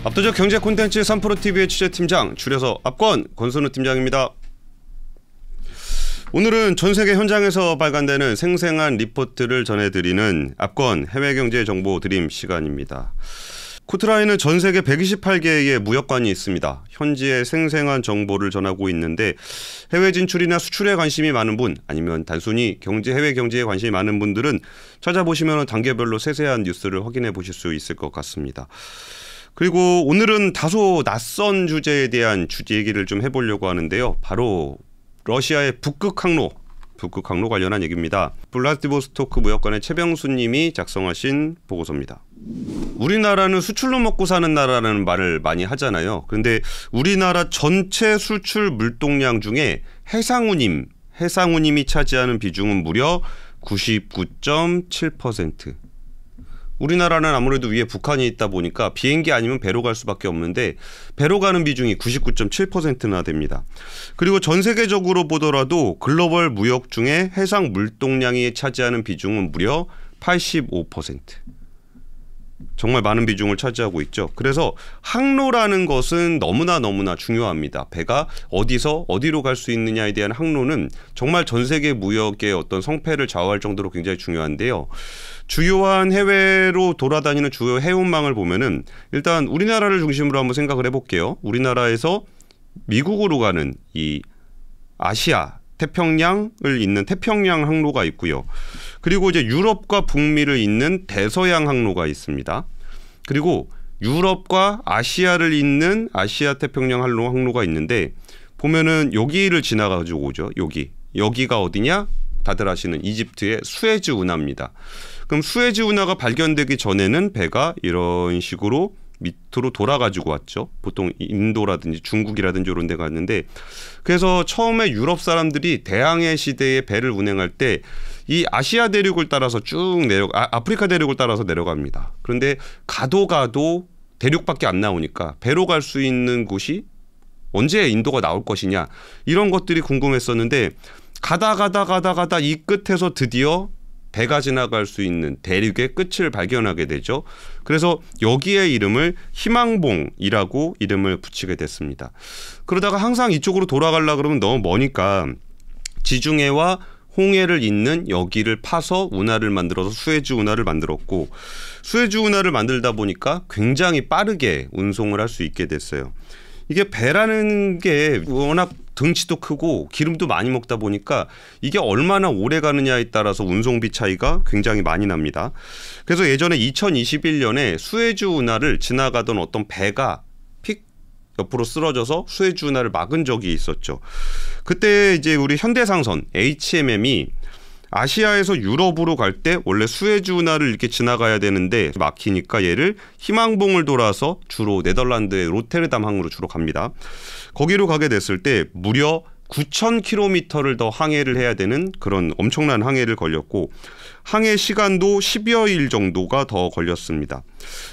압도적 경제 콘텐츠 3프로TV의 취재팀장, 줄여서 압권 권순우 팀장입니다. 오늘은 전세계 현장에서 발간되는 생생한 리포트를 전해드리는 압권 해외경제 정보 드림 시간입니다. 코트라인은 전세계 128개의 무역관이 있습니다. 현지의 생생한 정보를 전하고 있는데 해외 진출이나 수출에 관심이 많은 분, 아니면 단순히 해외 경제에 관심이 많은 분들은 찾아보시면 단계별로 세세한 뉴스를 확인해 보실 수 있을 것 같습니다. 그리고 오늘은 다소 낯선 주제에 대한 얘기를 좀 해보려고 하는데요. 바로 러시아의 북극 항로 관련한 얘기입니다. 블라디보스토크 무역관의 최병수 님이 작성하신 보고서입니다. 우리나라는 수출로 먹고 사는 나라라는 말을 많이 하잖아요. 그런데 우리나라 전체 수출 물동량 중에 해상우님이 차지하는 비중은 무려 99.7%. 우리나라는 아무래도 위에 북한이 있다 보니까 비행기 아니면 배로 갈 수밖에 없는데 배로 가는 비중이 99.7%나 됩니다. 그리고 전 세계적으로 보더라도 글로벌 무역 중에 해상 물동량이 차지하는 비중은 무려 85%. 정말 많은 비중을 차지하고 있죠. 그래서 항로라는 것은 너무나 중요합니다. 배가 어디서 어디로 갈 수 있느냐에 대한 항로는 정말 전 세계 무역의 어떤 성패를 좌우할 정도로 굉장히 중요한데요. 주요한 해외로 돌아다니는 주요 해운망을 보면은 일단 우리나라를 중심으로 한번 생각을 해볼게요. 우리나라에서 미국으로 가는 이 아시아 태평양을 잇는 태평양 항로가 있고요. 그리고 이제 유럽과 북미를 잇는 대서양 항로가 있습니다. 그리고 유럽과 아시아를 잇는 아시아 태평양 항로가 있는데 보면은 여기를 지나가지고 오죠. 여기가 어디냐? 다들 아시는 이집트의 수에즈 운하입니다. 그럼 수에즈 운하가 발견되기 전에는 배가 이런 식으로 밑으로 돌아가지고 왔죠. 보통 인도라든지 중국이라든지 이런 데 갔는데, 그래서 처음에 유럽 사람들이 대항해 시대에 배를 운행할 때 이 아시아 대륙을 따라서 아프리카 대륙을 따라서 내려갑니다. 그런데 가도 대륙밖에 안 나오니까 배로 갈 수 있는 곳이 언제 인도가 나올 것이냐, 이런 것들이 궁금했었는데 가다 이 끝에서 드디어 배가 지나갈 수 있는 대륙의 끝을 발견하게 되죠. 그래서 여기에 이름을 희망봉이라고 이름을 붙이게 됐습니다. 그러다가 항상 이쪽으로 돌아가려고 그러면 너무 머니까 지중해와 홍해를 잇는 여기를 파서 운하를 만들어서 수에즈 운하를 만들었고, 수에즈 운하를 만들다 보니까 굉장히 빠르게 운송을 할 수 있게 됐어요. 이게 배라는 게 워낙 덩치도 크고 기름도 많이 먹다 보니까 이게 얼마나 오래 가느냐에 따라서 운송비 차이가 굉장히 많이 납니다. 그래서 예전에 2021년에 수에즈 운하를 지나가던 어떤 배가 픽 옆으로 쓰러져서 수에즈 운하를 막은 적이 있었죠. 그때 이제 우리 현대상선 HMM이 아시아에서 유럽으로 갈 때 원래 수에즈 운하를 이렇게 지나가야 되는데 막히니까 얘를 희망봉을 돌아서 주로 네덜란드의 로테르담 항으로 주로 갑니다. 거기로 가게 됐을 때 무려 9,000km를 더 항해를 해야 되는 그런 엄청난 항해를 걸렸고, 항해 시간도 10여 일 정도가 더 걸렸습니다.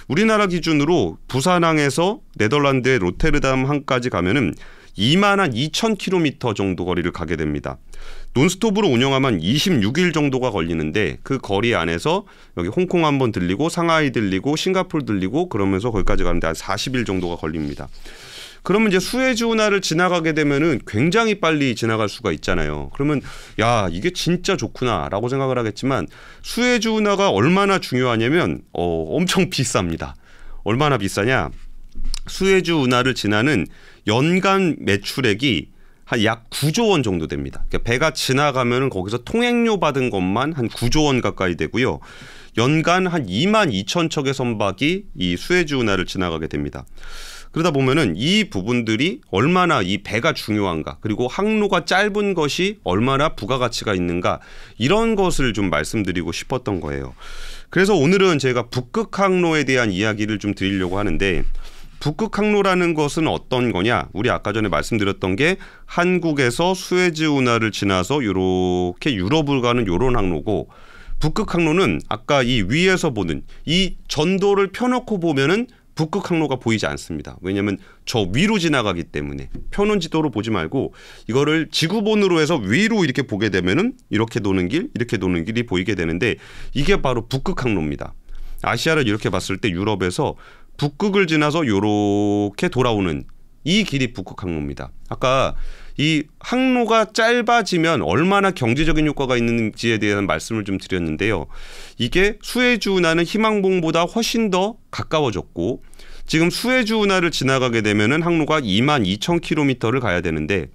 우리나라 기준으로 부산항에서 네덜란드의 로테르담 항까지 가면은 22,000km 정도 거리를 가게 됩니다. 논스톱으로 운영하면 26일 정도가 걸리는데 그 거리 안에서 여기 홍콩 한번 들리고 상하이 들리고 싱가포르 들리고 그러면서 거기까지 가는데 한 40일 정도가 걸립니다. 그러면 이제 수에즈 운하를 지나가게 되면은 굉장히 빨리 지나갈 수가 있잖아요. 그러면 야, 이게 진짜 좋구나라고 생각을 하겠지만 수에즈 운하가 얼마나 중요하냐면 엄청 비쌉니다. 얼마나 비싸냐? 수에즈 운하를 지나는 연간 매출액이 한 약 9조 원 정도 됩니다. 그러니까 배가 지나가면 거기서 통행료 받은 것만 한 9조 원 가까이 되고요. 연간 한 22,000척의 선박이 이 수에즈 운하를 지나가게 됩니다. 그러다 보면은 이 부분들이 얼마나 이 배가 중요한가, 그리고 항로가 짧은 것이 얼마나 부가가치가 있는가, 이런 것을 좀 말씀드리고 싶었던 거예요. 그래서 오늘은 제가 북극 항로에 대한 이야기를 좀 드리려고 하는데, 북극 항로라는 것은 어떤 거냐? 우리 아까 전에 말씀드렸던 게 한국에서 수에즈 운하를 지나서 이렇게 유럽을 가는 이런 항로고, 북극 항로는 아까 이 위에서 보는 이 전도를 펴놓고 보면은 북극 항로가 보이지 않습니다. 왜냐하면 저 위로 지나가기 때문에 펴놓은 지도로 보지 말고 이거를 지구본으로 해서 위로 이렇게 보게 되면은 이렇게 도는 길, 이렇게 도는 길이 보이게 되는데 이게 바로 북극 항로입니다. 아시아를 이렇게 봤을 때 유럽에서 북극을 지나서 요렇게 돌아오는 이 길이 북극 항로입니다. 아까 이 항로가 짧아지면 얼마나 경제적인 효과가 있는지에 대한 말씀을 좀 드렸는데요. 이게 수에즈 운하는 희망봉보다 훨씬 더 가까워졌고 지금 수에즈 운하를 지나가게 되면은 항로가 22,000km를 가야 되는데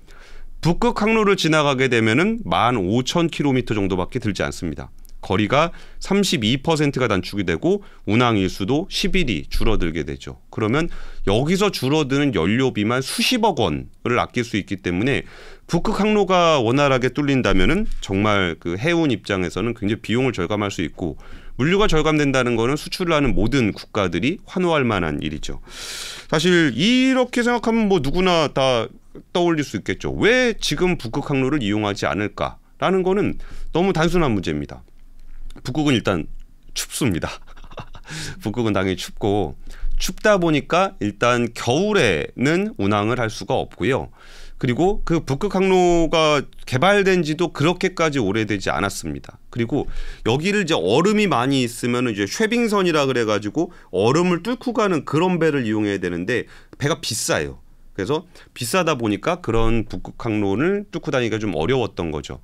북극 항로를 지나가게 되면은 15,000km 정도밖에 들지 않습니다. 거리가 32%가 단축이 되고 운항 일수도 11이 줄어들게 되죠. 그러면 여기서 줄어드는 연료비만 수십억 원을 아낄 수 있기 때문에 북극 항로가 원활하게 뚫린다면은 정말 그 해운 입장에서는 굉장히 비용을 절감할 수 있고 물류가 절감된다는 거는 수출을 하는 모든 국가들이 환호할 만한 일이죠. 사실 이렇게 생각하면 뭐 누구나 다 떠올릴 수 있겠죠. 왜 지금 북극 항로를 이용하지 않을까라는 거는 너무 단순한 문제입니다. 북극은 일단 춥습니다. 북극은 당연히 춥고 춥다 보니까 일단 겨울에는 운항을 할 수가 없고요. 그리고 그 북극 항로가 개발된 지도 그렇게까지 오래되지 않았습니다. 그리고 여기를 이제 얼음이 많이 있으면 이제 쉐빙선이라 그래가지고 얼음을 뚫고 가는 그런 배를 이용해야 되는데 배가 비싸요. 그래서 비싸다 보니까 그런 북극 항로를 뚫고 다니기가 좀 어려웠던 거죠.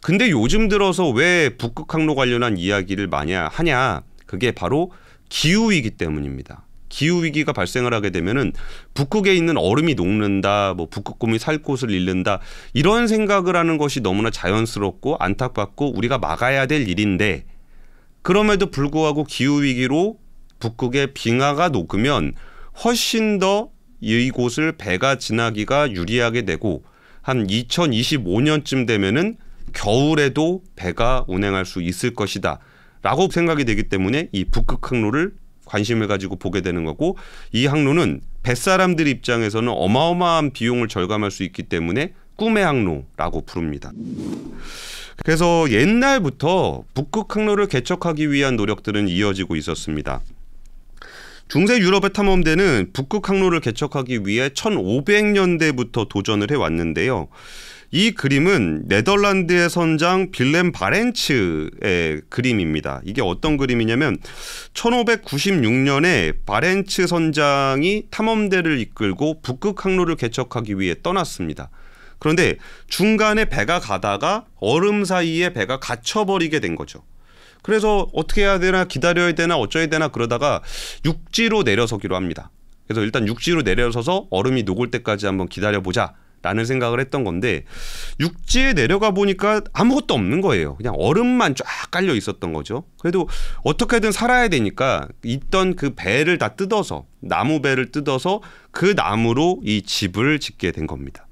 근데 요즘 들어서 왜 북극 항로 관련한 이야기를 많이 하냐? 그게 바로 기후위기 때문입니다. 기후위기가 발생을 하게 되면은 북극에 있는 얼음이 녹는다, 뭐 북극곰이 살 곳을 잃는다 이런 생각을 하는 것이 너무나 자연스럽고 안타깝고 우리가 막아야 될 일인데 그럼에도 불구하고 기후위기로 북극의 빙하가 녹으면 훨씬 더 이곳을 배가 지나기가 유리하게 되고 한 2025년쯤 되면은 겨울에도 배가 운행할 수 있을 것이다 라고 생각이 되기 때문에 이 북극 항로를 관심을 가지고 보게 되는 거고 이 항로는 뱃사람들 입장에서는 어마어마한 비용을 절감할 수 있기 때문에 꿈의 항로라고 부릅니다. 그래서 옛날부터 북극 항로를 개척하기 위한 노력들은 이어지고 있었습니다. 중세 유럽의 탐험대는 북극 항로를 개척하기 위해 1500년대부터 도전을 해왔는데요. 이 그림은 네덜란드의 선장 빌렘 바렌츠의 그림입니다. 이게 어떤 그림이냐면 1596년에 바렌츠 선장이 탐험대를 이끌고 북극 항로를 개척하기 위해 떠났습니다. 그런데 중간에 배가 가다가 얼음 사이에 배가 갇혀버리게 된 거죠. 그래서 어떻게 해야 되나 기다려야 되나 어쩌야 되나 그러다가 육지로 내려서기로 합니다. 그래서 일단 육지로 내려서서 얼음이 녹을 때까지 한번 기다려보자 라는 생각을 했던 건데 육지에 내려가 보니까 아무것도 없는 거예요. 그냥 얼음만 쫙 깔려 있었던 거죠. 그래도 어떻게든 살아야 되니까 있던 그 배를 다 뜯어서 나무 배를 뜯어서 그 나무로 이 집을 짓게 된 겁니다.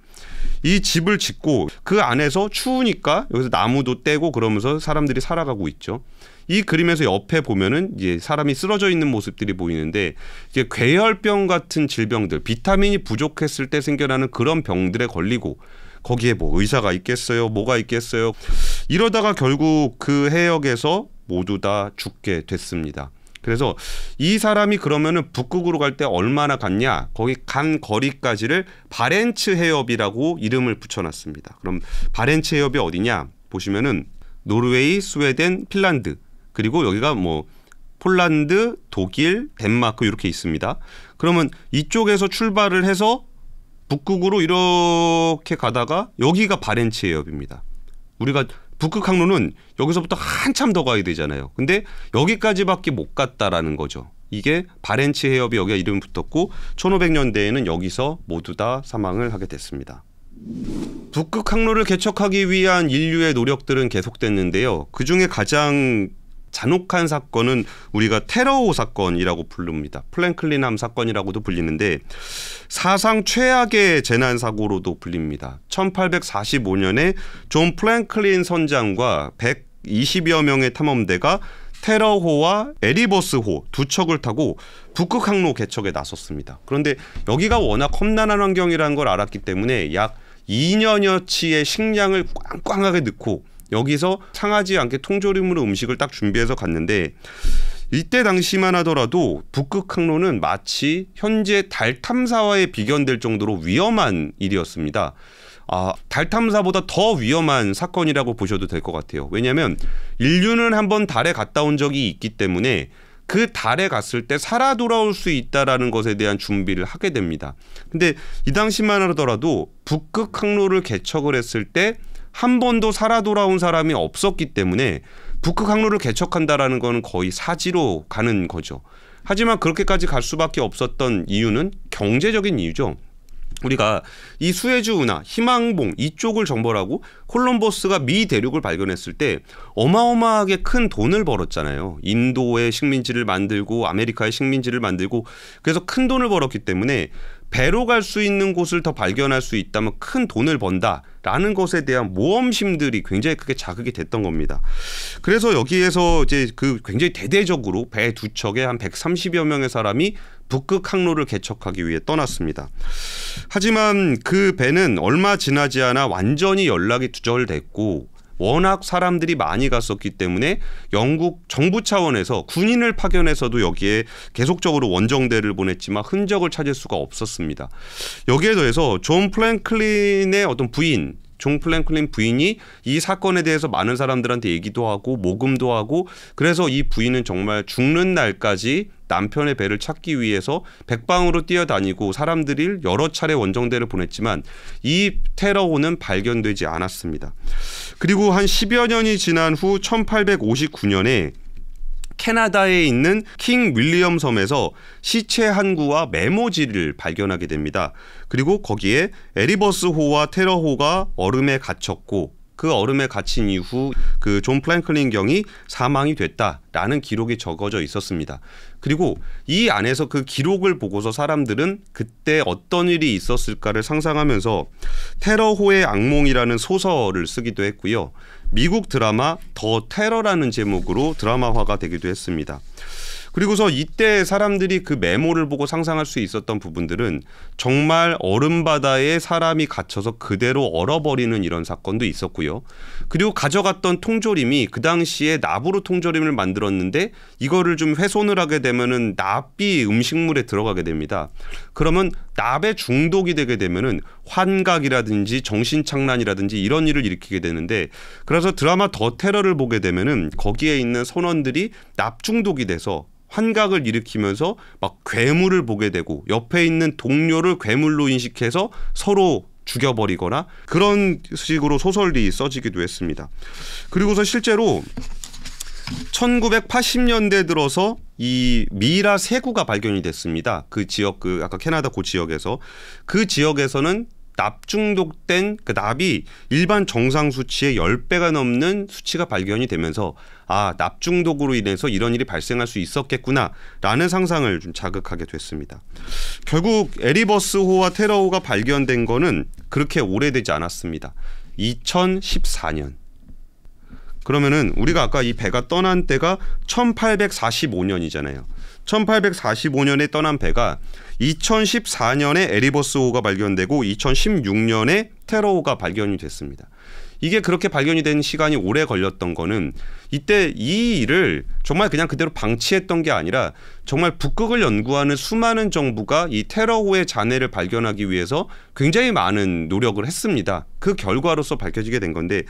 이 집을 짓고 그 안에서 추우니까 여기서 나무도 떼고 그러면서 사람들이 살아가고 있죠. 이 그림에서 옆에 보면은 이제 사람이 쓰러져 있는 모습들이 보이는데 이게 괴혈병 같은 질병들, 비타민이 부족했을 때 생겨나는 그런 병들에 걸리고 거기에 뭐 의사가 있겠어요, 뭐가 있겠어요. 이러다가 결국 그 해역에서 모두 다 죽게 됐습니다. 그래서 이 사람이 그러면은 북극으로 갈 때 얼마나 갔냐? 거기 간 거리까지를 바렌츠 해협이라고 이름을 붙여놨습니다. 그럼 바렌츠 해협이 어디냐? 보시면은 노르웨이, 스웨덴, 핀란드 그리고 여기가 뭐 폴란드, 독일, 덴마크 이렇게 있습니다. 그러면 이쪽에서 출발을 해서 북극으로 이렇게 가다가 여기가 바렌츠 해협입니다. 우리가 북극 항로는 여기서부터 한참 더 가야 되잖아요. 근데 여기까지밖에 못 갔다라는 거죠. 이게 바렌츠 해협이 여기가 이름이 붙었고 1500년대에는 여기서 모두 다 사망을 하게 됐습니다. 북극 항로를 개척하기 위한 인류의 노력들은 계속됐는데요. 그중에 가장 잔혹한 사건은 우리가 테러호 사건이라고 부릅니다. 프랭클린함 사건이라고도 불리는데 사상 최악의 재난 사고로도 불립니다. 1845년에 존 프랭클린 선장과 120여 명의 탐험대가 테러호와 에리버스호 두 척을 타고 북극 항로 개척에 나섰습니다. 그런데 여기가 워낙 험난한 환경이라는 걸 알았기 때문에 약 2년여치의 식량을 꽝꽝하게 넣고 여기서 상하지 않게 통조림으로 음식을 딱 준비해서 갔는데 이때 당시만 하더라도 북극 항로는 마치 현재 달 탐사와의 비견될 정도로 위험한 일이었습니다. 달 탐사보다 더 위험한 사건이라고 보셔도 될 것 같아요. 왜냐하면 인류는 한번 달에 갔다 온 적이 있기 때문에 그 달에 갔을 때 살아 돌아올 수 있다라는 것에 대한 준비를 하게 됩니다. 근데 이 당시만 하더라도 북극 항로를 개척을 했을 때 한 번도 살아 돌아온 사람이 없었기 때문에 북극 항로를 개척한다라는 거는 거의 사지로 가는 거죠. 하지만 그렇게까지 갈 수밖에 없었던 이유는 경제적인 이유죠. 우리가 이 수에즈 운하, 희망봉 이쪽을 정벌하고 콜럼버스가 미 대륙을 발견했을 때 어마어마하게 큰 돈을 벌었잖아요. 인도의 식민지를 만들고 아메리카의 식민지를 만들고 그래서 큰 돈을 벌었기 때문에 배로 갈 수 있는 곳을 더 발견할 수 있다면 큰 돈을 번다라는 것에 대한 모험심들이 굉장히 크게 자극이 됐던 겁니다. 그래서 여기에서 이제 그 굉장히 대대적으로 배 두 척에 한 130여 명의 사람이 북극 항로를 개척하기 위해 떠났습니다. 하지만 그 배는 얼마 지나지 않아 완전히 연락이 두절됐고 워낙 사람들이 많이 갔었기 때문에 영국 정부 차원에서 군인을 파견해서도 여기에 계속적으로 원정대를 보냈지만 흔적을 찾을 수가 없었습니다. 여기에 더해서 존 플랭클린의 어떤 부인, 존 플랭클린 부인이 이 사건에 대해서 많은 사람들한테 얘기도 하고 모금도 하고 그래서 이 부인은 정말 죽는 날까지 남편의 배를 찾기 위해서 백방으로 뛰어다니고 사람들이 여러 차례 원정대를 보냈지만 이 테러호는 발견되지 않았습니다. 그리고 한 10여 년이 지난 후 1859년에 캐나다에 있는 킹 윌리엄 섬에서 시체 한 구와 메모지를 발견하게 됩니다. 그리고 거기에 에리버스호와 테러호가 얼음에 갇혔고 그 얼음에 갇힌 이후 그 존 플랭클린 경이 사망이 됐다라는 기록이 적어져 있었습니다. 그리고 이 안에서 그 기록을 보고서 사람들은 그때 어떤 일이 있었을까를 상상하면서 테러호의 악몽이라는 소설을 쓰기도 했고요. 미국 드라마 더 테러라는 제목으로 드라마화가 되기도 했습니다. 그리고서 이때 사람들이 그 메모를 보고 상상할 수 있었던 부분들은 정말 얼음바다에 사람이 갇혀서 그대로 얼어버리는 이런 사건도 있었고요. 그리고 가져갔던 통조림이 그 당시에 납으로 통조림을 만들었는데 이거를 좀 훼손을 하게 되면은 납이 음식물에 들어가게 됩니다. 그러면 납에 중독이 되게 되면은 환각이라든지 정신착란이라든지 이런 일을 일으키게 되는데 그래서 드라마 더 테러를 보게 되면은 거기에 있는 선원들이 납 중독이 돼서 환각을 일으키면서 막 괴물을 보게 되고 옆에 있는 동료를 괴물로 인식해서 서로 죽여버리거나 그런 식으로 소설이 써지기도 했습니다. 그리고서 실제로 1980년대 들어서 이 미라 세구가 발견이 됐습니다. 그 지역, 그 아까 캐나다 그 지역에서 그 지역에서는 납 중독된 그 납이 일반 정상 수치의 10배가 넘는 수치가 발견이 되면서 아, 납 중독으로 인해서 이런 일이 발생할 수 있었겠구나라는 상상을 좀 자극하게 됐습니다. 결국 에리버스호와 테러호가 발견된 거는 그렇게 오래되지 않았습니다. 2014년. 그러면은 우리가 아까 이 배가 떠난 때가 1845년이잖아요. 1845년에 떠난 배가 2014년에 에리버스호가 발견되고 2016년에 테러호가 발견이 됐습니다. 이게 그렇게 발견이 된 시간이 오래 걸렸던 거는 이때 이 일을 정말 그냥 그대로 방치했던 게 아니라 정말 북극을 연구하는 수많은 정부가 이 테러호의 잔해를 발견하기 위해서 굉장히 많은 노력을 했습니다. 그 결과로서 밝혀지게 된 건데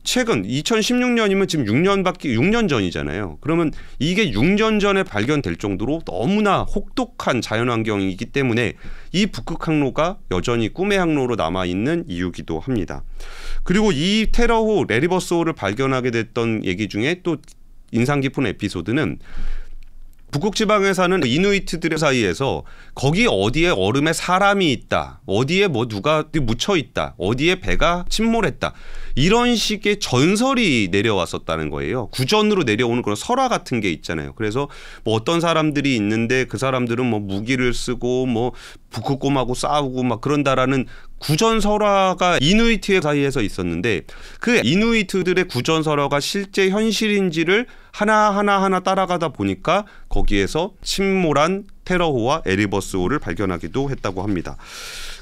최근 2016년이면 지금 6년 전이잖아요. 그러면 이게 6년 전에 발견될 정도로 너무나 혹독한 자연환경이기 때문에 이 북극 항로가 여전히 꿈의 항로로 남아있는 이유기도 합니다. 그리고 이 테러호 에리버스호를 발견하게 됐던 얘기 중에 또 인상 깊은 에피소드는 북극 지방에 사는 이누이트들 사이에서 거기 어디에 얼음에 사람이 있다, 어디에 뭐 누가 묻혀 있다, 어디에 배가 침몰했다 이런 식의 전설이 내려왔었다는 거예요. 구전으로 내려오는 그런 설화 같은 게 있잖아요. 그래서 뭐 어떤 사람들이 있는데 그 사람들은 뭐 무기를 쓰고 뭐 북극곰하고 싸우고 막 그런다라는 구전 설화가 이누이트 사이에서 있었는데 그 이누이트들의 구전 설화가 실제 현실인지를 하나 따라가다 보니까 거기에서 침몰한 테러호와 에리버스호를 발견하기도 했다고 합니다.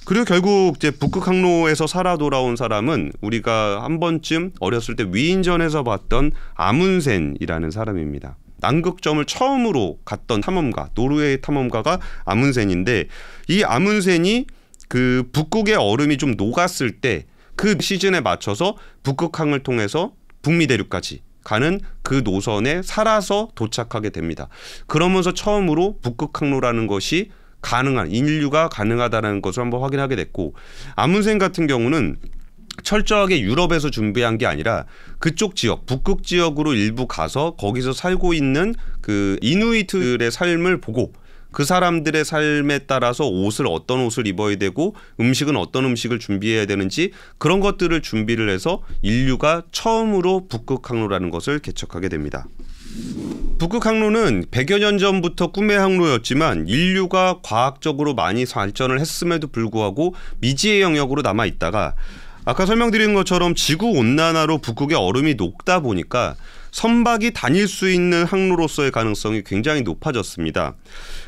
그리고 결국 이제 북극 항로에서 살아 돌아온 사람은 우리가 한 번쯤 어렸을 때 위인전에서 봤던 아문센이라는 사람입니다. 남극점을 처음으로 갔던 탐험가, 노르웨이 탐험가가 아문센인데 이 아문센이 그 북극의 얼음이 좀 녹았을 때 그 시즌에 맞춰서 북극항을 통해서 북미 대륙까지 가는 그 노선에 살아서 도착하게 됩니다. 그러면서 처음으로 북극 항로라는 것이 가능한, 인류가 가능하다는 것을 한번 확인하게 됐고, 아문센 같은 경우는 철저하게 유럽에서 준비한 게 아니라 그쪽 지역, 북극 지역으로 일부 가서 거기서 살고 있는 그 이누이트들의 삶을 보고 그 사람들의 삶에 따라서 어떤 옷을 입어야 되고 음식은 어떤 음식을 준비해야 되는지 그런 것들을 준비를 해서 인류가 처음으로 북극 항로라는 것을 개척하게 됩니다. 북극 항로는 100여 년 전부터 꿈의 항로였지만 인류가 과학적으로 많이 발전을 했음에도 불구하고 미지의 영역으로 남아 있다가 아까 설명드린 것처럼 지구온난화로 북극의 얼음이 녹다 보니까 선박이 다닐 수 있는 항로로서의 가능성이 굉장히 높아졌습니다.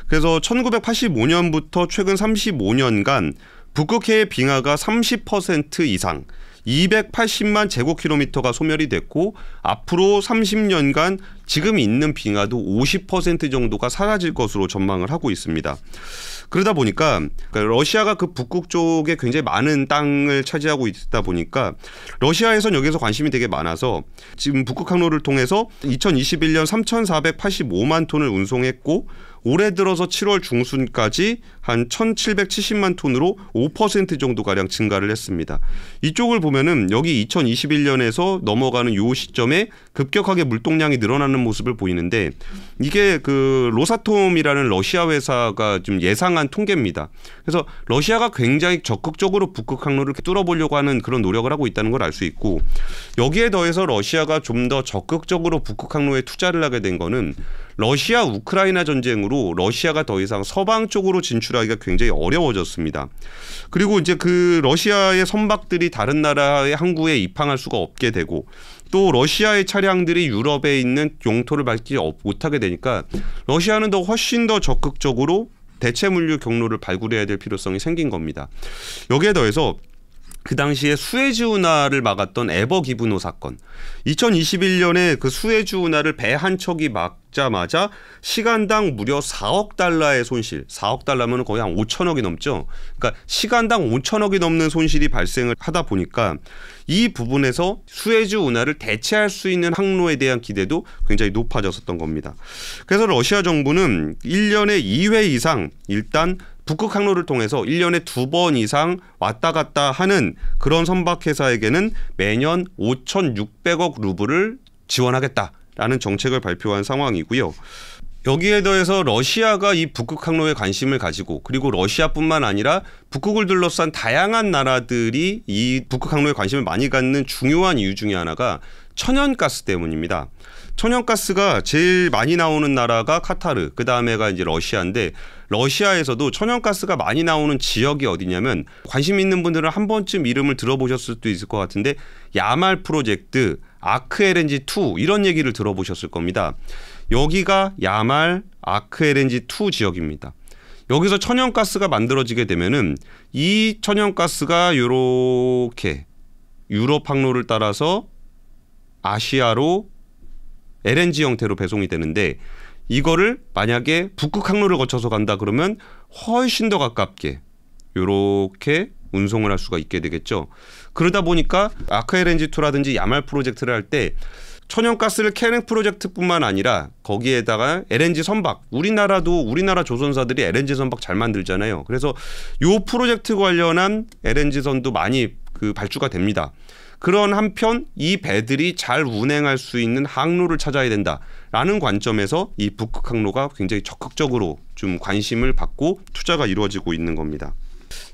그래서 1985년부터 최근 35년간 북극해의 빙하가 30% 이상 280만 제곱킬로미터가 소멸이 됐고 앞으로 30년간 지금 있는 빙하도 50% 정도가 사라질 것으로 전망을 하고 있습니다. 그러다 보니까 러시아가 그 북극 쪽에 굉장히 많은 땅을 차지하고 있다 보니까 러시아에선 여기서 관심이 되게 많아서 지금 북극 항로를 통해서 2021년 3,485만 톤을 운송했고 올해 들어서 7월 중순까지 한 1,770만 톤으로 5% 정도가량 증가를 했습니다. 이쪽을 보면은 여기 2021년에서 넘어가는 요 시점에 급격하게 물동량이 늘어나는 모습을 보이는데 이게 그 로사톰이라는 러시아 회사가 좀 예상한 통계입니다. 그래서 러시아가 굉장히 적극적으로 북극 항로를 뚫어보려고 하는 그런 노력을 하고 있다는 걸 알 수 있고 여기에 더해서 러시아가 좀 더 적극적으로 북극 항로에 투자를 하게 된 거는 러시아 우크라이나 전쟁으로 러시아가 더 이상 서방 쪽으로 진출하기가 굉장히 어려워졌습니다. 그리고 이제 그 러시아의 선박들이 다른 나라의 항구에 입항할 수가 없게 되고 또 러시아의 차량들이 유럽에 있는 영토를 밟지 못하게 되니까 러시아는 더 훨씬 더 적극적으로 대체 물류 경로를 발굴해야 될 필요성이 생긴 겁니다. 여기에 더해서 그 당시에 수에즈 운하를 막았던 에버 기브노 사건. 2021년에 그 수에즈 운하를 배 한 척이 막자마자 시간당 무려 4억 달러의 손실. 4억 달러면 거의 한 5천억이 넘죠. 그러니까 시간당 5천억이 넘는 손실이 발생을 하다 보니까 이 부분에서 수에즈 운하를 대체할 수 있는 항로에 대한 기대도 굉장히 높아졌었던 겁니다. 그래서 러시아 정부는 1년에 2회 이상 일단 북극 항로를 통해서 1년에 2번 이상 왔다 갔다 하는 그런 선박회사에게는 매년 5,600억 루블을 지원하겠다라는 정책을 발표한 상황이고요. 여기에 더해서 러시아가 이 북극 항로에 관심을 가지고 그리고 러시아뿐만 아니라 북극을 둘러싼 다양한 나라들이 이 북극 항로에 관심을 많이 갖는 중요한 이유 중에 하나가 천연가스 때문입니다. 천연가스가 제일 많이 나오는 나라가 카타르, 그 다음에가 이제 러시아인데 러시아에서도 천연가스가 많이 나오는 지역이 어디냐면 관심 있는 분들은 한 번쯤 이름을 들어보셨을 수도 있을 것 같은데 야말 프로젝트, 아크 LNG2 이런 얘기를 들어보셨을 겁니다. 여기가 야말 아크 LNG2 지역입니다. 여기서 천연가스가 만들어지게 되면은 이 천연가스가 이렇게 유럽 항로를 따라서 아시아로 LNG 형태로 배송이 되는데 이거를 만약에 북극 항로를 거쳐서 간다 그러면 훨씬 더 가깝게 이렇게 운송을 할 수가 있게 되겠죠. 그러다 보니까 아크 LNG2라든지 야말 프로젝트를 할 때 천연가스를 캐는 프로젝트뿐만 아니라 거기에다가 LNG 선박, 우리나라 조선사들이 LNG 선박 잘 만들잖아요. 그래서 이 프로젝트 관련한 LNG선도 많이 발주가 됩니다. 그런 한편 이 배들이 잘 운행할 수 있는 항로를 찾아야 된다라는 관점에서 이 북극 항로가 굉장히 적극적으로 좀 관심을 받고 투자가 이루어지고 있는 겁니다.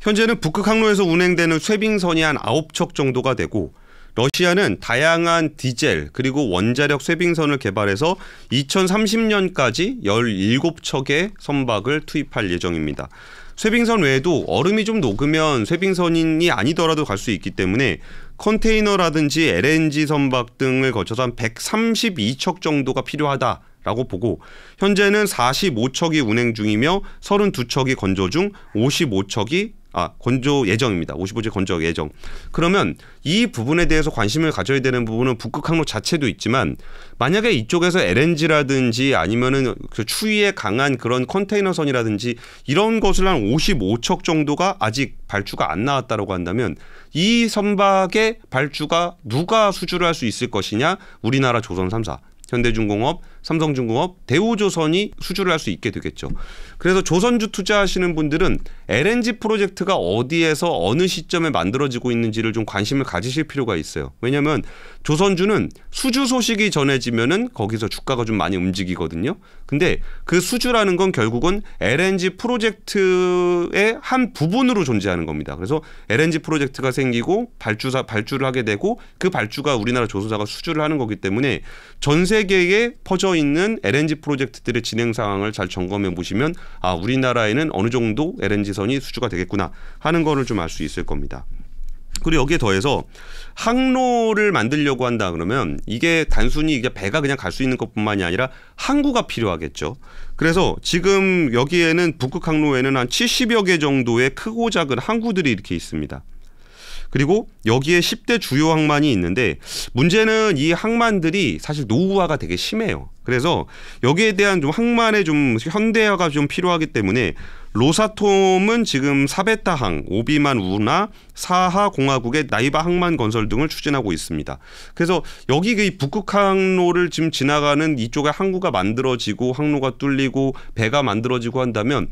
현재는 북극 항로에서 운행되는 쇄빙선이 한 9척 정도가 되고 러시아는 다양한 디젤 그리고 원자력 쇄빙선을 개발해서 2030년까지 17척의 선박을 투입할 예정입니다. 쇄빙선 외에도 얼음이 좀 녹으면 쇄빙선이 아니더라도 갈 수 있기 때문에 컨테이너라든지 LNG 선박 등을 거쳐서 한 132척 정도가 필요하다라고 보고 현재는 45척이 운행 중이며 32척이 건조 중 55척이 건조 예정입니다. 55제 건조 예정. 그러면 이 부분에 대해서 관심을 가져야 되는 부분은 북극 항로 자체도 있지만 만약에 이쪽에서 LNG라든지 아니면은 그 추위에 강한 그런 컨테이너선이라든지 이런 것을 한 55척 정도가 아직 발주가 안 나왔다라고 한다면 이 선박의 발주가 누가 수주를 할 수 있을 것이냐? 우리나라 조선 3사. 현대중공업, 삼성중공업, 대우조선이 수주를 할 수 있게 되겠죠. 그래서 조선주 투자하시는 분들은 LNG 프로젝트가 어디에서 어느 시점에 만들어지고 있는지를 좀 관심을 가지실 필요가 있어요. 왜냐하면 조선주는 수주 소식이 전해지면은 거기서 주가가 좀 많이 움직이거든요. 근데 그 수주라는 건 결국은 LNG 프로젝트의 한 부분으로 존재하는 겁니다. 그래서 LNG 프로젝트가 생기고 발주를 하게 되고 그 발주가 우리나라 조선사가 수주를 하는 거기 때문에 전 세계에 퍼져 있는 LNG 프로젝트들의 진행 상황을 잘 점검해 보시면 우리나라에는 어느 정도 LNG선이 수주가 되겠구나 하는 거를 좀 알 수 있을 겁니다. 그리고 여기에 더해서 항로를 만들려고 한다 그러면 이게 단순히 이게 배가 그냥 갈 수 있는 것뿐만이 아니라 항구가 필요하겠죠. 그래서 지금 여기에는 북극 항로에는 한 70여 개 정도의 크고 작은 항구들이 이렇게 있습니다. 그리고 여기에 10대 주요 항만이 있는데 문제는 이 항만들이 사실 노후화가 되게 심해요. 그래서 여기에 대한 좀 항만의 좀 현대화가 좀 필요하기 때문에 로사톰은 지금 사베타항, 오비만 우나 사하 공화국의 나이바 항만 건설 등을 추진하고 있습니다. 그래서 여기 이 북극 항로를 지금 지나가는 이쪽에 항구가 만들어지고 항로가 뚫리고 배가 만들어지고 한다면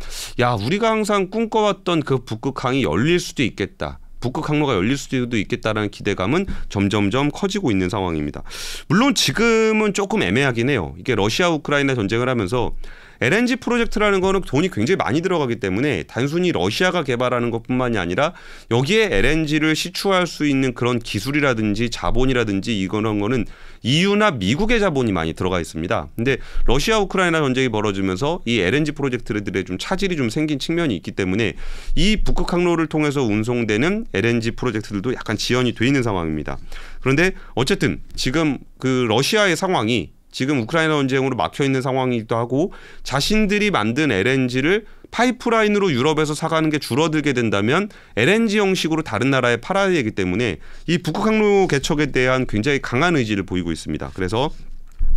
우리가 항상 꿈꿔왔던 그 북극항이 열릴 수도 있겠다. 북극 항로가 열릴 수도 있겠다라는 기대감은 점점점 커지고 있는 상황입니다. 물론 지금은 조금 애매하긴 해요. 이게 러시아 우크라이나 전쟁을 하면서 LNG 프로젝트라는 거는 돈이 굉장히 많이 들어가기 때문에 단순히 러시아가 개발하는 것뿐만이 아니라 여기에 LNG를 시추할 수 있는 그런 기술이라든지 자본이라든지 이런 거는 EU나 미국의 자본이 많이 들어가 있습니다. 근데 러시아 우크라이나 전쟁이 벌어지면서 이 LNG 프로젝트들의 좀 차질이 좀 생긴 측면이 있기 때문에 이 북극 항로를 통해서 운송되는 LNG 프로젝트들도 약간 지연이 돼 있는 상황입니다. 그런데 어쨌든 지금 그 러시아의 상황이 지금 우크라이나 전쟁으로 막혀 있는 상황이기도 하고 자신들이 만든 LNG를 파이프라인으로 유럽에서 사가는 게 줄어들게 된다면 LNG 형식으로 다른 나라에 팔아야 되기 때문에 이 북극 항로 개척에 대한 굉장히 강한 의지를 보이고 있습니다. 그래서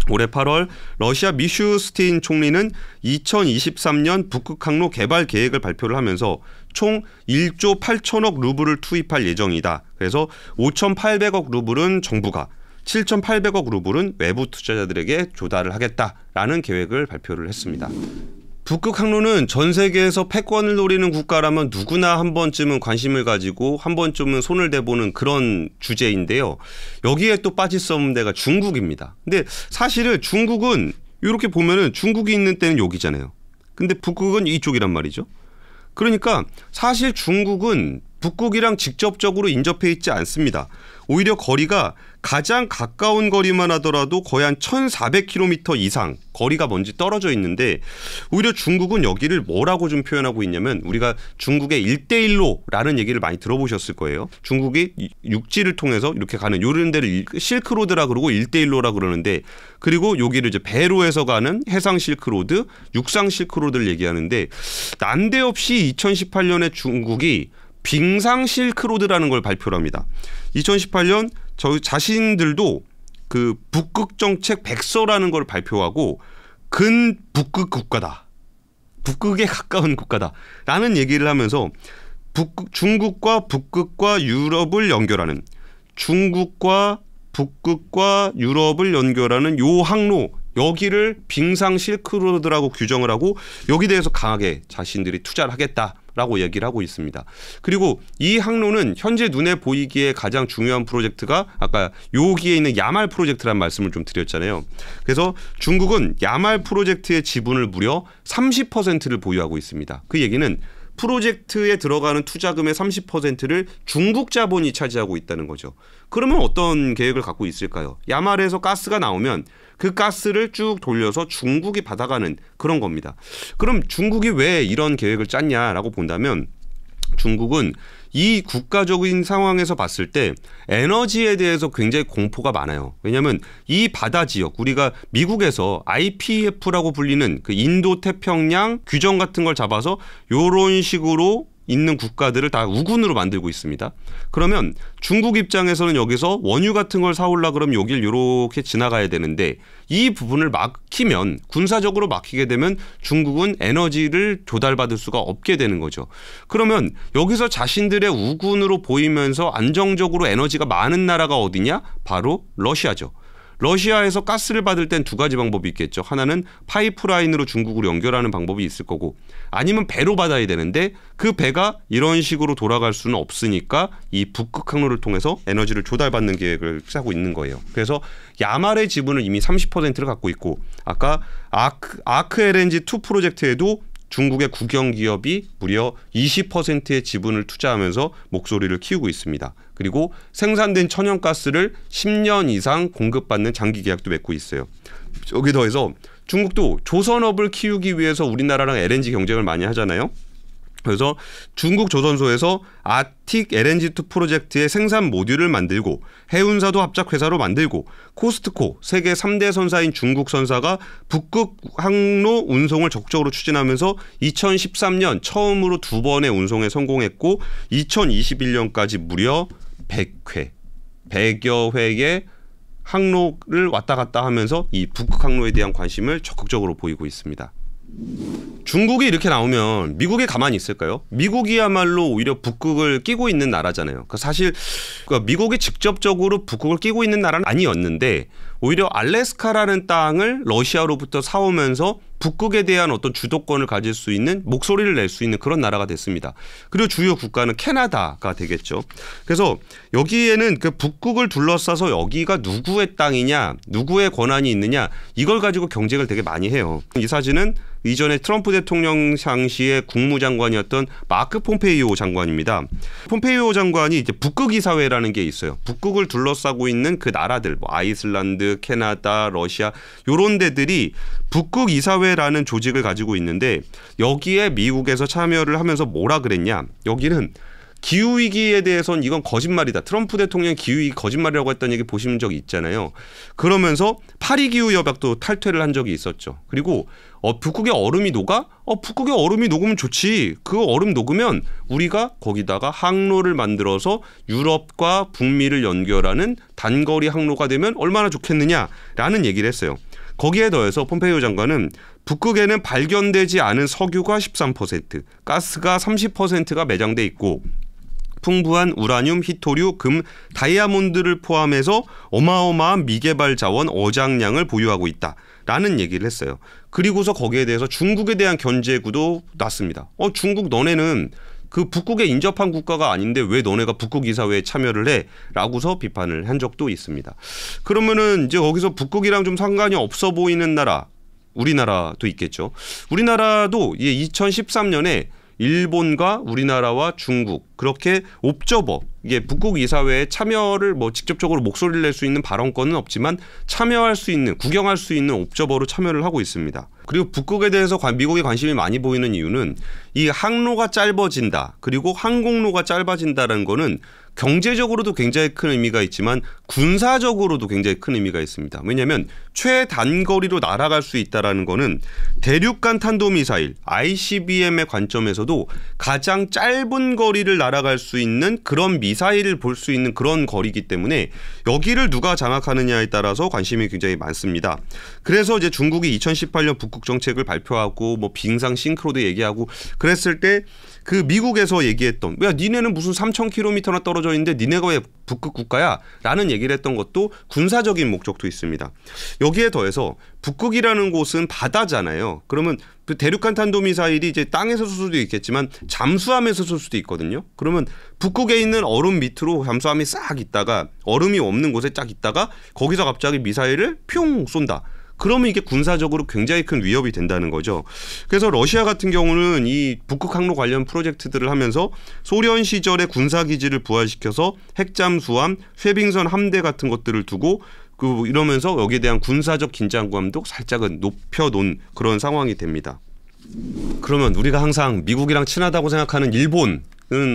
올해 8월 러시아 미슈스틴 총리는 2023년 북극 항로 개발 계획을 발표를 하면서 총 1조 8천억 루블을 투입할 예정이다. 그래서 5,800억 루블은 정부가 7,800억 루블은 외부 투자자들에게 조달을 하겠다라는 계획을 발표를 했습니다. 북극 항로는 전 세계에서 패권을 노리는 국가라면 누구나 한 번쯤은 관심을 가지고 한 번쯤은 손을 대보는 그런 주제인데요. 여기에 또 빠질 수 없는 데가 중국입니다. 근데 사실은 중국은 이렇게 보면은 중국이 있는 때는 여기잖아요. 근데 북극은 이쪽이란 말이죠. 그러니까 사실 중국은 북극이랑 직접적으로 인접해 있지 않습니다. 오히려 거리가 가장 가까운 거리만 하더라도 거의 한 1,400km 이상 거리가 먼지 떨어져 있는데 오히려 중국은 여기를 뭐라고 좀 표현하고 있냐면 우리가 중국의 1대1로라는 얘기를 많이 들어보셨을 거예요. 중국이 육지를 통해서 이렇게 가는 요런 데를 실크로드라 그러고 1대1로라 그러는데 그리고 여기를 이제 배로 해서 가는 해상 실크로드, 육상 실크로드를 얘기하는데 난데없이 2018년에 중국이 빙상 실크로드라는 걸 발표를 합니다. 2018년 저희 자신들도 그 북극 정책 백서라는 걸 발표하고 근북극 국가다. 북극에 가까운 국가다라는 얘기를 하면서 중국과 북극과 유럽을 연결하는 중국과 북극과 유럽을 연결하는 요 항로 여기를 빙상 실크로드라고 규정을 하고 여기 대해서 강하게 자신들이 투자를 하겠다라고 얘기를 하고 있습니다. 그리고 이 항로는 현재 눈에 보이기에 가장 중요한 프로젝트가 아까 여기에 있는 야말 프로젝트라는 말씀을 좀 드렸잖아요. 그래서 중국은 야말 프로젝트의 지분을 무려 30%를 보유하고 있습니다. 그 얘기는 프로젝트에 들어가는 투자금의 30%를 중국 자본이 차지하고 있다는 거죠. 그러면 어떤 계획을 갖고 있을까요? 야말에서 가스가 나오면 그 가스를 쭉 돌려서 중국이 받아가는 그런 겁니다. 그럼 중국이 왜 이런 계획을 짰냐라고 본다면 중국은 이 국가적인 상황에서 봤을 때 에너지에 대해서 굉장히 공포가 많아요. 왜냐하면 이 바다 지역 우리가 미국에서 IPF라고 불리는 그 인도 태평양 규정 같은 걸 잡아서 이런 식으로 있는 국가들을 다 우군으로 만들고 있습니다. 그러면 중국 입장에서는 여기서 원유 같은 걸 사올라 그러면 여길 이렇게 지나가야 되는데 이 부분을 막히면 군사적으로 막히게 되면 중국은 에너지를 조달받을 수가 없게 되는 거죠. 그러면 여기서 자신들의 우군으로 보이면서 안정적으로 에너지가 많은 나라가 어디냐? 바로 러시아죠. 러시아에서 가스를 받을 땐 두 가지 방법이 있겠죠. 하나는 파이프라인으로 중국으로 연결하는 방법이 있을 거고 아니면 배로 받아야 되는데 그 배가 이런 식으로 돌아갈 수는 없으니까 이 북극 항로를 통해서 에너지를 조달받는 계획을 짜고 있는 거예요. 그래서 야말의 지분을 이미 30%를 갖고 있고 아까 아크 LNG2 프로젝트에도 중국의 국영기업이 무려 20%의 지분을 투자하면서 목소리를 키우고 있습니다. 그리고 생산된 천연가스를 10년 이상 공급받는 장기 계약도 맺고 있어요. 여기 더해서 중국도 조선업을 키우기 위해서 우리나라랑 LNG 경쟁을 많이 하잖아요. 그래서 중국 조선소에서 아틱 LNG2 프로젝트의 생산 모듈을 만들고 해운사도 합작회사로 만들고 코스트코 세계 3대 선사인 중국 선사가 북극 항로 운송을 적극적으로 추진하면서 2013년 처음으로 2번의 운송에 성공했고 2021년까지 무려 100회, 100여 회의 항로를 왔다 갔다 하면서 이 북극 항로에 대한 관심을 적극적으로 보이고 있습니다. 중국이 이렇게 나오면 미국이 가만히 있을까요? 미국이야말로 오히려 북극을 끼고 있는 나라잖아요. 사실 미국이 직접적으로 북극을 끼고 있는 나라는 아니었는데 오히려 알래스카라는 땅을 러시아로부터 사오면서 북극에 대한 어떤 주도권을 가질 수 있는 목소리를 낼 수 있는 그런 나라가 됐습니다. 그리고 주요 국가는 캐나다가 되겠죠. 그래서 여기에는 그 북극을 둘러싸서 여기가 누구의 땅이냐, 누구의 권한이 있느냐 이걸 가지고 경쟁을 되게 많이 해요. 이 사진은 이전에 트럼프 대통령 당시의 국무장관이었던 마크 폼페이오 장관입니다. 폼페이오 장관이 이제 북극 이사회라는 게 있어요. 북극을 둘러싸고 있는 그 나라들, 뭐 아이슬란드, 캐나다, 러시아 이런 데들이 북극 이사회라는 조직을 가지고 있는데 여기에 미국에서 참여를 하면서 뭐라 그랬냐? 여기는 기후위기에 대해서는 이건 거짓말이다. 트럼프 대통령이 기후위기 거짓말이라고 했던 얘기 보신 적이 있잖아요. 그러면서 파리기후협약도 탈퇴를 한 적이 있었죠. 그리고 북극의 얼음이 녹아? 북극의 얼음이 녹으면 좋지. 그 얼음 녹으면 우리가 거기다가 항로를 만들어서 유럽과 북미를 연결하는 단거리 항로가 되면 얼마나 좋겠느냐라는 얘기를 했어요. 거기에 더해서 폼페이오 장관은 북극에는 발견되지 않은 석유가 13%, 가스가 30%가 매장돼 있고 풍부한 우라늄, 히토류, 금, 다이아몬드를 포함해서 어마어마한 미개발 자원 어장량을 보유하고 있다라는 얘기를 했어요. 그리고서 거기에 대해서 중국에 대한 견제구도 놨습니다. 중국 너네는 그 북극에 인접한 국가가 아닌데 왜 너네가 북극 이사회에 참여를 해? 라고서 비판을 한 적도 있습니다. 그러면은 이제 거기서 북극이랑 좀 상관이 없어 보이는 나라, 우리나라도 있겠죠. 우리나라도 2013년에 일본과 우리나라와 중국 그렇게 옵저버 이게 북극 이사회에 참여를 뭐 직접적으로 목소리를 낼 수 있는 발언권은 없지만 참여할 수 있는 구경할 수 있는 옵저버로 참여를 하고 있습니다. 그리고 북극에 대해서 미국이 관심이 많이 보이는 이유는 이 항로가 짧아진다 그리고 항공로가 짧아진다는 거는 경제적으로도 굉장히 큰 의미가 있지만 군사적으로도 굉장히 큰 의미가 있습니다. 왜냐하면 최단거리로 날아갈 수 있다는 거는 대륙간 탄도미사일 ICBM의 관점에서도 가장 짧은 거리를 날아갈 수 있는 그런 미사일을 볼 수 있는 그런 거리이기 때문에 여기를 누가 장악하느냐에 따라서 관심이 굉장히 많습니다. 그래서 이제 중국이 2018년 북극 정책을 발표하고 뭐 빙상 싱크로도 얘기하고 그랬을 때 그 미국에서 얘기했던 야 니네는 무슨 3,000km나 떨어져 있는데 니네가 왜 북극 국가야? 라는 얘기를 했던 것도 군사적인 목적도 있습니다. 여기에 더해서 북극이라는 곳은 바다잖아요. 그러면 그 대륙간 탄도미사일이 이제 땅에서 쏠 수도 있겠지만 잠수함에서 쏠 수도 있거든요. 그러면 북극에 있는 얼음 밑으로 잠수함이 싹 있다가 얼음이 없는 곳에 쫙 있다가 거기서 갑자기 미사일을 뿅 쏜다. 그러면 이게 군사적으로 굉장히 큰 위협이 된다는 거죠. 그래서 러시아 같은 경우는 이 북극 항로 관련 프로젝트들을 하면서 소련 시절의 군사기지를 부활시켜서 핵잠수함, 쇄빙선 함대 같은 것들을 두고 이러면서 여기에 대한 군사적 긴장감도 살짝은 높여놓은 그런 상황이 됩니다. 그러면 우리가 항상 미국이랑 친하다고 생각하는 일본은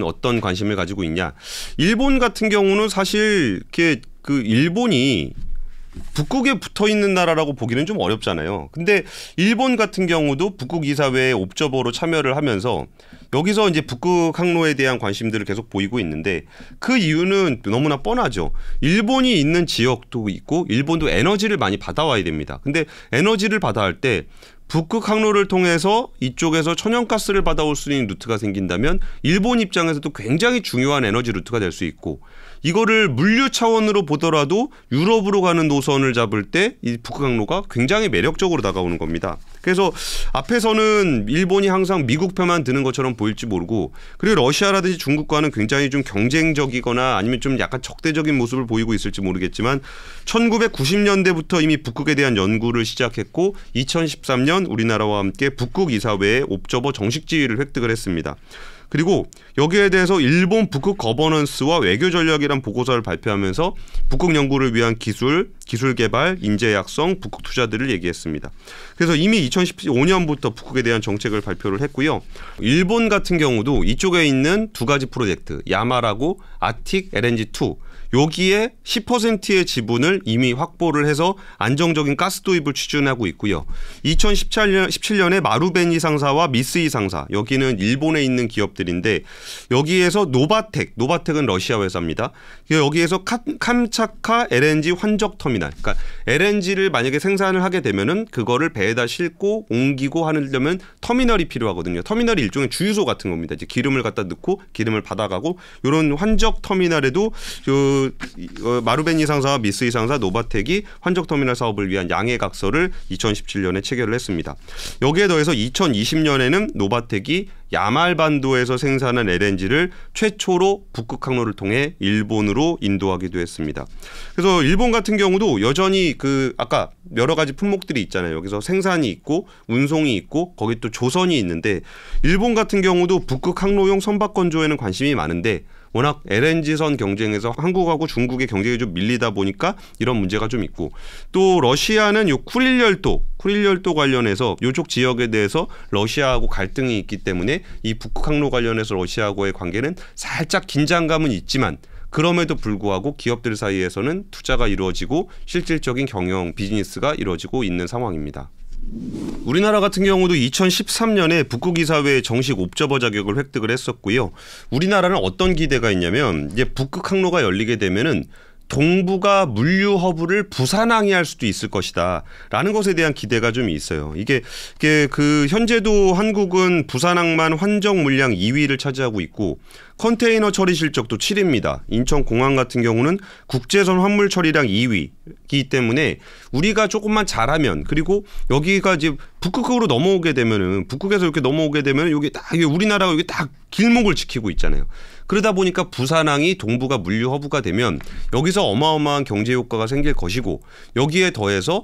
어떤 관심을 가지고 있냐? 일본 같은 경우는 사실 이렇게 그 일본이 북극에 붙어 있는 나라라고 보기는 좀 어렵잖아요. 근데 일본 같은 경우도 북극 이사회에 옵저버로 참여를 하면서 여기서 이제 북극 항로에 대한 관심들을 계속 보이고 있는데 그 이유는 너무나 뻔하죠. 일본이 있는 지역도 있고 일본도 에너지를 많이 받아와야 됩니다. 근데 에너지를 받아올 때 북극 항로를 통해서 이쪽에서 천연가스를 받아올 수 있는 루트가 생긴다면 일본 입장에서도 굉장히 중요한 에너지 루트가 될 수 있고 이거를 물류 차원으로 보더라도 유럽으로 가는 노선을 잡을 때 이 북극 항로가 굉장히 매력적으로 다가오는 겁니다. 그래서 앞에서는 일본이 항상 미국 편만 드는 것처럼 보일지 모르고 그리고 러시아라든지 중국과는 굉장히 좀 경쟁적이거나 아니면 좀 약간 적대적인 모습을 보이고 있을지 모르겠지만 1990년대부터 이미 북극에 대한 연구를 시작했고 2013년 우리나라와 함께 북극 이사회의 옵저버 정식 지위를 획득을 했습니다. 그리고 여기에 대해서 일본 북극 거버넌스와 외교 전략이란 보고서를 발표하면서 북극 연구를 위한 기술 개발, 인재 약성, 북극 투자들을 얘기했습니다. 그래서 이미 2015년부터 북극에 대한 정책을 발표를 했고요. 일본 같은 경우도 이쪽에 있는 두 가지 프로젝트, 야마라고 아틱 LNG2 여기에 10%의 지분을 이미 확보를 해서 안정적인 가스 도입을 추진하고 있고요. 2017년에 마루베니 상사와 미쓰이 상사 여기는 일본에 있는 기업들인데 여기에서 노바텍은 러시아 회사입니다. 여기에서 캄차카 LNG 환적 터미널 그러니까 LNG를 만약에 생산을 하게 되면은 그거를 배에다 싣고 옮기고 하려면 터미널이 필요하거든요. 터미널이 일종의 주유소 같은 겁니다. 이제 기름을 갖다 넣고 기름을 받아가고 이런 환적 터미널에도 마루베니 상사와 미쓰이 상사 노바텍이 환적터미널 사업을 위한 양해각서를 2017년에 체결을 했습니다. 여기에 더해서 2020년에는 노바텍이 야말반도에서 생산한 LNG를 최초로 북극 항로를 통해 일본으로 인도하기도 했습니다. 그래서 일본 같은 경우도 여전히 아까 여러 가지 품목들이 있잖아요. 여기서 생산이 있고 운송이 있고 거기 또 조선이 있는데 일본 같은 경우도 북극 항로용 선박 건조에는 관심이 많은데 워낙 LNG선 경쟁에서 한국하고 중국의 경쟁이 좀 밀리다 보니까 이런 문제가 좀 있고 또 러시아는 요 쿠릴 열도 관련해서 이쪽 지역에 대해서 러시아하고 갈등이 있기 때문에 이 북극 항로 관련해서 러시아하고의 관계는 살짝 긴장감은 있지만 그럼에도 불구하고 기업들 사이에서는 투자가 이루어지고 실질적인 경영 비즈니스가 이루어지고 있는 상황입니다. 우리나라 같은 경우도 2013년에 북극이사회 정식 옵저버 자격을 획득을 했었고요. 우리나라는 어떤 기대가 있냐면 이제 북극 항로가 열리게 되면은 동북아 물류 허브를 부산항이 할 수도 있을 것이다 라는 것에 대한 기대가 좀 있어요. 이게 현재도 한국은 부산항만 환적 물량 2위를 차지하고 있고 컨테이너 처리 실적도 7위입니다. 인천공항 같은 경우는 국제선 환물 처리량 2위이기 때문에 우리가 조금만 잘하면 그리고 여기가 이제 북극으로 넘어오게 되면은 북극에서 이렇게 넘어오게 되면 이게 우리나라가 여기 딱 길목을 지키고 있잖아요. 그러다 보니까 부산항이 동북아 물류 허브가 되면 여기서 어마어마한 경제 효과가 생길 것이고 여기에 더해서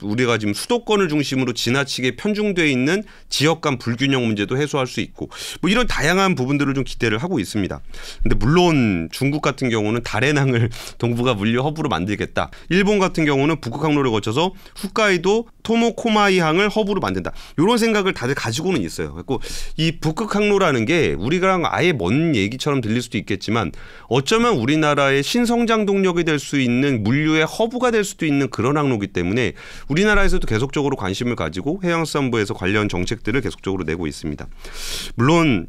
우리가 지금 수도권을 중심으로 지나치게 편중돼 있는 지역 간 불균형 문제도 해소할 수 있고 이런 다양한 부분들을 좀 기대를 하고 있습니다. 근데 물론 중국 같은 경우는 달해낭을 동북아 물류 허브로 만들겠다. 일본 같은 경우는 북극 항로를 거쳐서 홋카이도 토모코마이항을 허브로 만든다. 이런 생각을 다들 가지고는 있어요. 그래서 이 북극 항로라는 게 우리랑 아예 먼 얘기처럼 들릴 수도 있겠지만 어쩌면 우리나라의 신성장 동력이 될 수 있는 물류의 허브가 될 수도 있는 그런 항로이기 때문에 우리나라에서도 계속적으로 관심을 가지고 해양수산부에서 관련 정책들을 계속적으로 내고 있습니다. 물론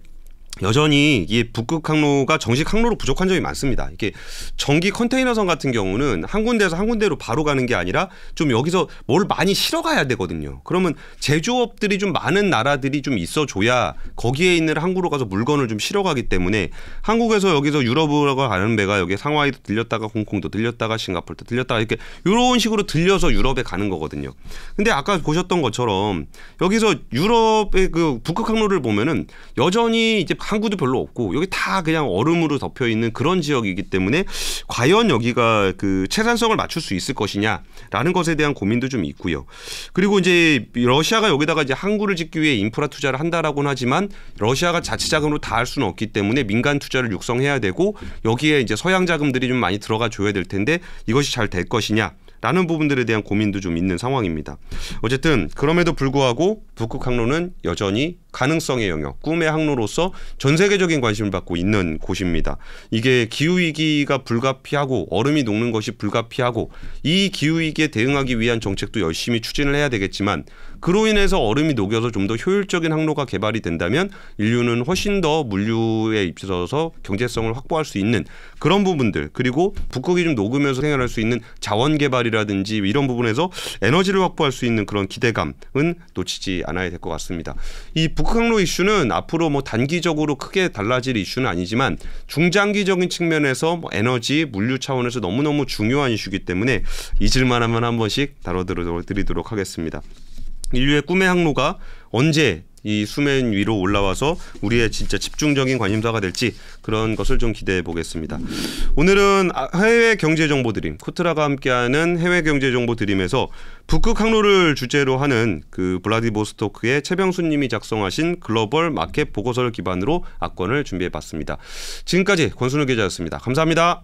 여전히 이 북극 항로가 정식 항로로 부족한 점이 많습니다. 이게 전기 컨테이너선 같은 경우는 한 군데에서 한 군데로 바로 가는 게 아니라 좀 여기서 뭘 많이 실어 가야 되거든요. 그러면 제조업들이 좀 많은 나라들이 좀 있어줘야 거기에 있는 항구로 가서 물건을 좀 실어 가기 때문에 한국에서 여기서 유럽으로 가는 배가 여기 상하이도 들렸다가 홍콩도 들렸다가 싱가포르도 들렸다가 이렇게 이런 식으로 들려서 유럽에 가는 거거든요. 근데 아까 보셨던 것처럼 여기서 유럽의 북극 항로를 보면은 여전히 이제 항구도 별로 없고 여기 다 그냥 얼음으로 덮여 있는 그런 지역이기 때문에 과연 여기가 채산성을 맞출 수 있을 것이냐라는 것에 대한 고민도 좀 있고요. 그리고 이제 러시아가 여기다가 이제 항구를 짓기 위해 인프라 투자를 한다라고는 하지만 러시아가 자체 자금으로 다 할 수는 없기 때문에 민간 투자를 육성해야 되고 여기에 이제 서양 자금들이 좀 많이 들어가 줘야 될 텐데 이것이 잘 될 것이냐. 라는 부분들에 대한 고민도 좀 있는 상황입니다. 어쨌든 그럼에도 불구하고 북극 항로는 여전히 가능성의 영역, 꿈의 항로로서 전 세계적인 관심을 받고 있는 곳입니다. 이게 기후위기가 불가피하고 얼음이 녹는 것이 불가피하고 이 기후위기에 대응하기 위한 정책도 열심히 추진을 해야 되겠지만 그로 인해서 얼음이 녹여서 좀 더 효율적인 항로가 개발이 된다면 인류는 훨씬 더 물류에 있어서 경제성을 확보할 수 있는 그런 부분들, 그리고 북극이 좀 녹으면서 생활할 수 있는 자원 개발이라든지 이런 부분에서 에너지를 확보할 수 있는 그런 기대감은 놓치지 않아야 될 것 같습니다. 이 북극 항로 이슈는 앞으로 뭐 단기적으로 크게 달라질 이슈는 아니지만 중장기적인 측면에서 뭐 에너지, 물류 차원에서 너무너무 중요한 이슈이기 때문에 잊을만 하면 한 번씩 다뤄드리도록 하겠습니다. 인류의 꿈의 항로가 언제 이 수면 위로 올라와서 우리의 진짜 집중적인 관심사가 될지 그런 것을 좀 기대해 보겠습니다. 오늘은 해외 경제 정보 드림, 코트라가 함께하는 해외 경제 정보 드림에서 북극 항로를 주제로 하는 그 블라디보스토크의 최병수님이 작성하신 글로벌 마켓 보고서를 기반으로 악권을 준비해 봤습니다. 지금까지 권순우 기자였습니다. 감사합니다.